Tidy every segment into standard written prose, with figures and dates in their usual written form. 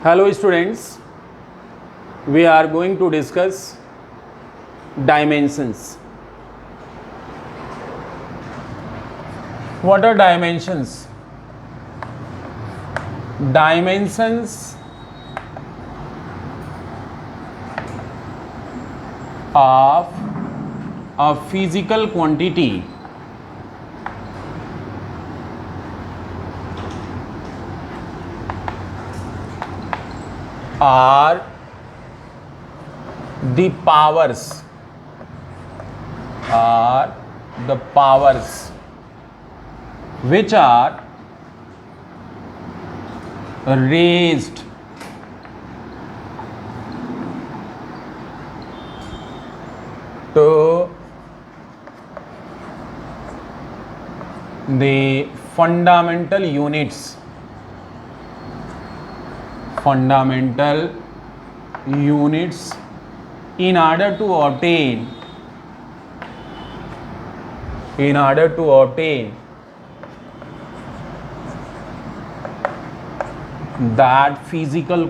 Hello students, we are going to discuss dimensions. What are dimensions? Dimensions of a physical quantity are the powers which are raised to the fundamental units in order to obtain that physical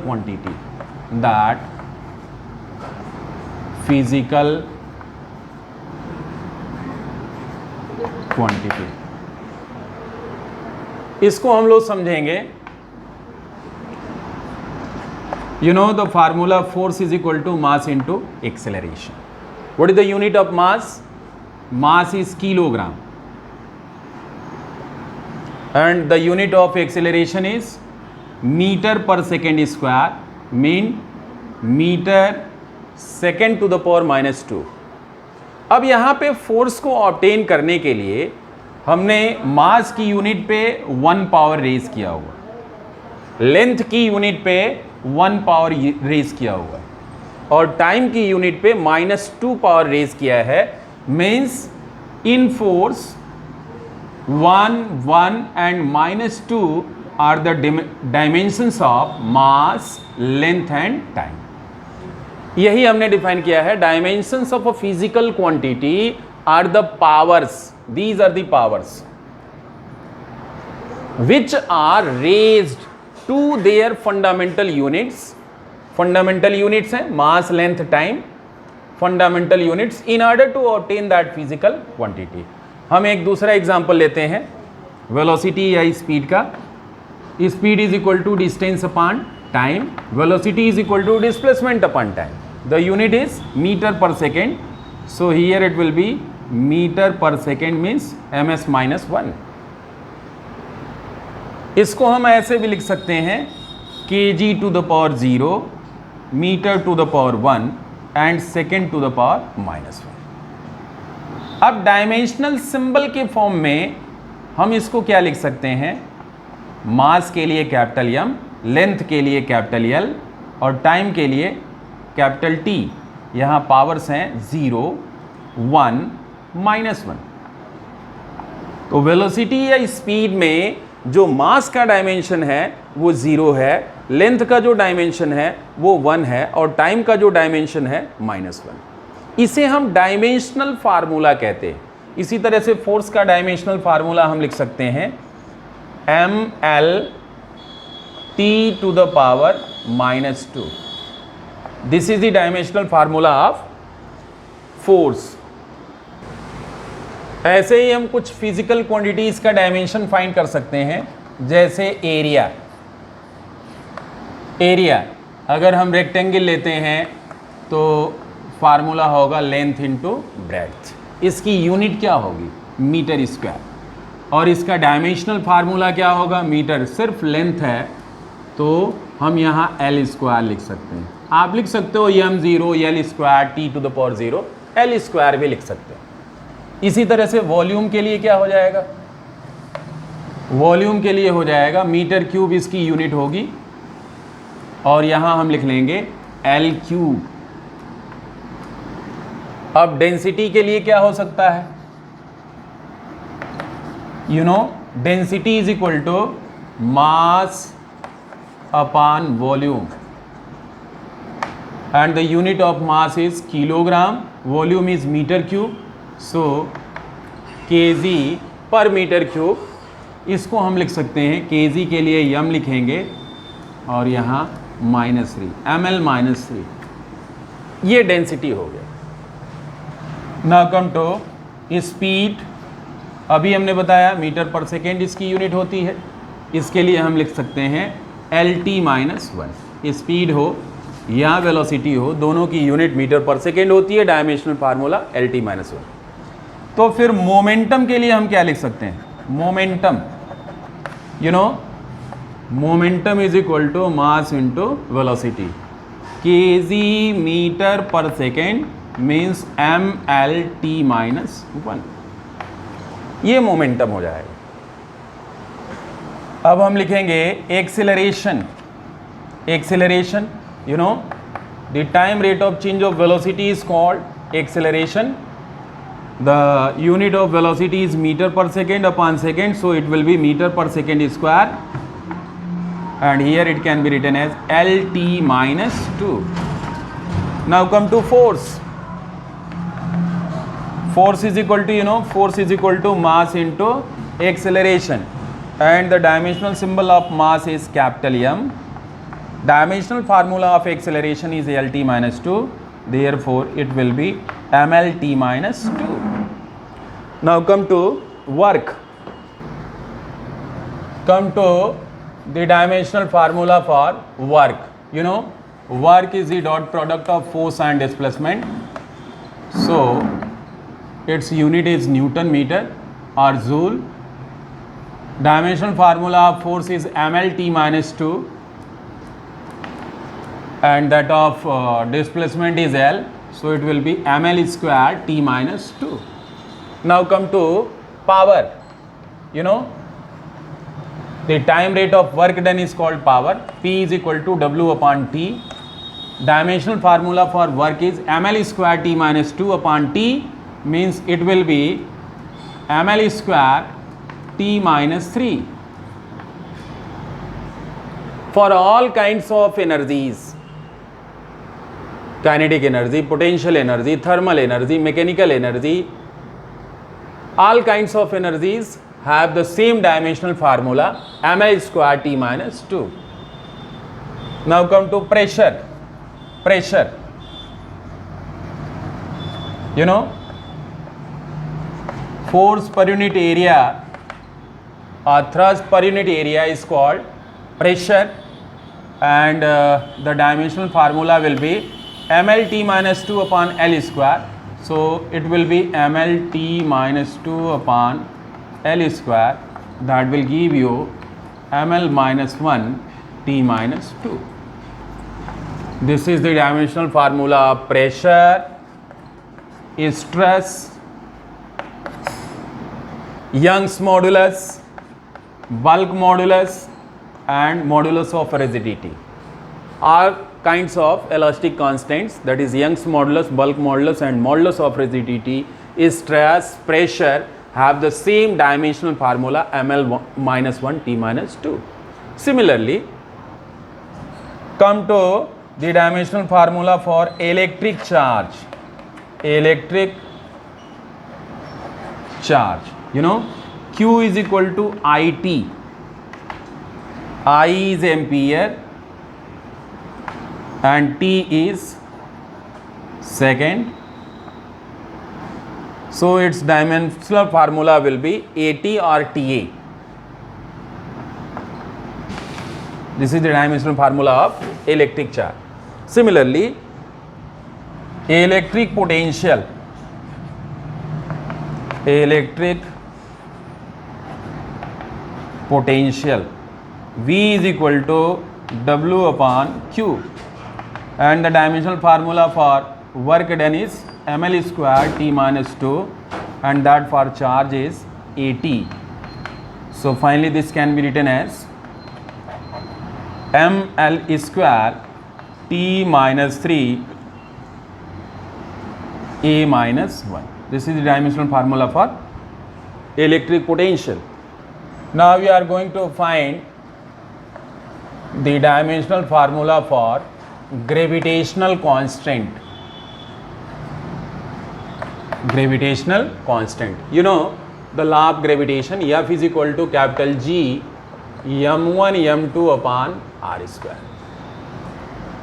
quantity, इसको हम लोग समझेंगे. You know the formula force is equal to mass into acceleration. What is the unit of mass? Mass is kilogram. And the unit of acceleration is meter per second square, mean meter second to the power minus 2. अब यहाँ पे force को obtain करने के लिए हमने मास की unit पे 1 पावर रेज किया हुआ, लेंथ की यूनिट पे 1 पावर रेज किया हुआ और टाइम की यूनिट पे -2 पावर रेज किया है. Means in force 1, 1 and -2 are the dimensions of mass, length and time. यही हमने डिफाइन किया है. Dimensions of a physical quantity are the powers, these are the powers which are raised to their fundamental units. Fundamental units हैं mass, length, time. Fundamental units in order to obtain that physical quantity. हम एक दूसरा example लेते हैं velocity या speed का. Speed is equal to distance upon time, velocity is equal to displacement upon time. The unit is metre per second. So here it will be metre per second means ms-1. इसको हम ऐसे भी लिख सकते हैं kg to the power 0, metre to the power 1 and second to the power -1. अब dimensional symbol के form में हम इसको क्या लिख सकते हैं? मास के लिए कैपिटल M, लेंथ के लिए कैपिटल L और टाइम के लिए कैपिटल T. यहाँ पावर्स हैं 0, 1, -1. तो वेलोसिटी या स्पीड में जो मास का डायमेंशन है वो 0 है, लेंथ का जो डायमेंशन है वो 1 है और टाइम का जो डायमेंशन है -1. इसे हम डायमेंशनल फार्मूला कहते हैं. इसी तरह से फोर्स का डायमेंशनल फार्मूला हम लिख सकते हैं ml t to the power -2. This is the dimensional formula of force. ऐसे ही हम कुछ फिजिकल क्वांटिटीज का डायमेंशन फाइंड कर सकते हैं, जैसे एरिया. अगर हम रेक्टेंगल लेते हैं तो फार्मूला होगा लेंथ इनटू ब्रेड्थ. इसकी यूनिट क्या होगी? Metre square. और इसका डायमेंशनल फार्मूला क्या होगा? मीटर. सिर्फ लेंथ है तो हम यहाँ L स्क्वायर लिख सकते हैं. आप लिख सकते हो m0 L square t to the power 0 L square भी लिख सकते हैं. इसी तरह से वॉल्यूम के लिए क्या हो जाएगा? वॉल्यूम के लिए हो जाएगा मीटर क्यूब, इसकी यूनिट होगी और यहां हम लिख लेंगे L3. अब डेंसिटी के लिए क्या हो सकता है? You know density is equal to mass upon volume and the unit of mass is kilogram, volume is metre cube. So kg per metre cube. इसको हम लिख सकते हैं kg के लिए m लिखेंगे और यहाँ -3 ml -3, ये डेंसिटी हो गया। नाउ कम टू स्पीड, अभी हमने बताया मीटर पर सेकेंड इसकी यूनिट होती है, इसके लिए हम लिख सकते हैं LT-1। स्पीड हो या वेलोसिटी हो, दोनों की यूनिट मीटर पर सेकेंड होती है, डायमेंशनल फार्मूला LT-1। तो फिर मोमेंटम के लिए हम क्या लिख सकते हैं? Momentum, you know, momentum is equal to mass into velocity. kg metre per second means MLT-1, ये मोमेंटम हो जाएगा। अब हम लिखेंगे acceleration. Acceleration, you know, the time rate of change of velocity is called acceleration. The unit of velocity is meter per second upon second, so it will be meter per second square, and here it can be written as LT-2. Now come to force. Force is equal to, you know, force is equal to mass into acceleration, and the dimensional symbol of mass is capital M. Dimensional formula of acceleration is LT-2, therefore it will be MLT-2. Now come to work. Come to the dimensional formula for work. You know, work is the dot product of force and displacement, so its unit is Newton meter or joule. Dimensional formula of force is MLT-2, and that of displacement is L, so it will be ml square T-2. Now come to power. You know, the time rate of work done is called power. P is equal to W upon T. Dimensional formula for work is ml square T-2 upon T, means it will be ml square T-3. For all kinds of energies, kinetic energy, potential energy, thermal energy, mechanical energy, all kinds of energies have the same dimensional formula ml square T-2. Now come to pressure. Pressure, you know, force per unit area or thrust per unit area is called pressure, and the dimensional formula will be MLT-2 upon L square, so it will be MLT-2 upon L square, that will give you ML-1 T-2. This is the dimensional formula of pressure, stress, Young's modulus, bulk modulus, and modulus of rigidity. All kinds of elastic constants, that is Young's modulus, bulk modulus, and modulus of rigidity, stress, pressure, have the same dimensional formula ML-1 T-2. Similarly, come to the dimensional formula for electric charge. Electric charge, you know, Q is equal to IT. I is ampere and T is second, so its dimensional formula will be AT or TA. This is the dimensional formula of electric charge. Similarly, electric potential. Electric potential, V is equal to W upon Q, and the dimensional formula for work done is ml square T-2, and that for charge is AT. So finally this can be written as ml square T-3 A-1. This is the dimensional formula for electric potential. Now we are going to find the dimensional formula for gravitational constant. Gravitational constant, you know, the law of gravitation, F is equal to capital G m1 m2 upon r square.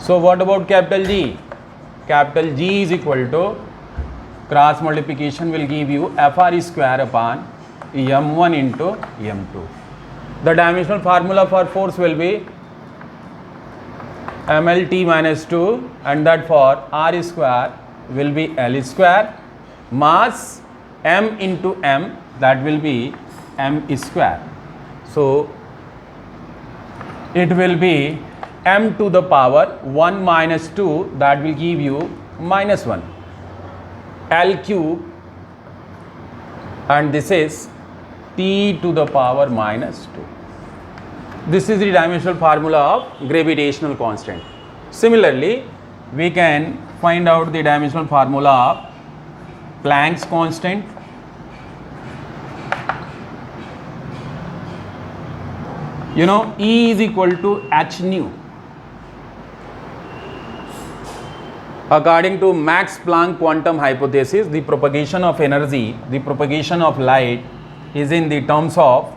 So what about capital G? Capital G is equal to cross multiplication will give you Fr square upon m1 into m2. The dimensional formula for force will be mlt minus 2, and that for r square will be L square, mass m into m, that will be m square. So it will be m to the power 1 minus 2, that will give you minus 1, L cube, and this is t to the power minus 2. This is the dimensional formula of gravitational constant. Similarly, we can find out the dimensional formula of Planck's constant. You know, E is equal to h nu. According to Max Planck quantum hypothesis, the propagation of energy, the propagation of light is in the terms of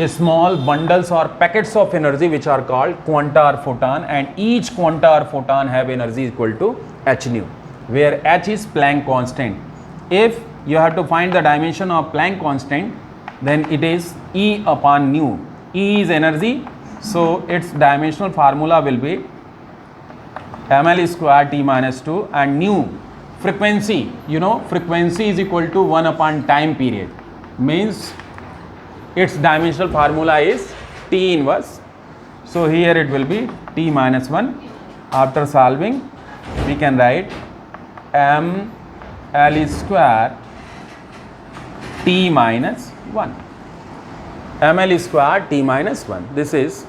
small bundles or packets of energy which are called quanta or photon, and each quanta or photon have energy equal to h nu, where h is Planck constant. If you have to find the dimension of Planck constant, then it is E upon nu. E is energy, so its dimensional formula will be ml square t minus 2, and nu frequency, you know, frequency is equal to 1 upon time period, means its dimensional formula is T inverse. So here it will be T minus 1. After solving, we can write m L square T minus 1. ml square T minus 1. This is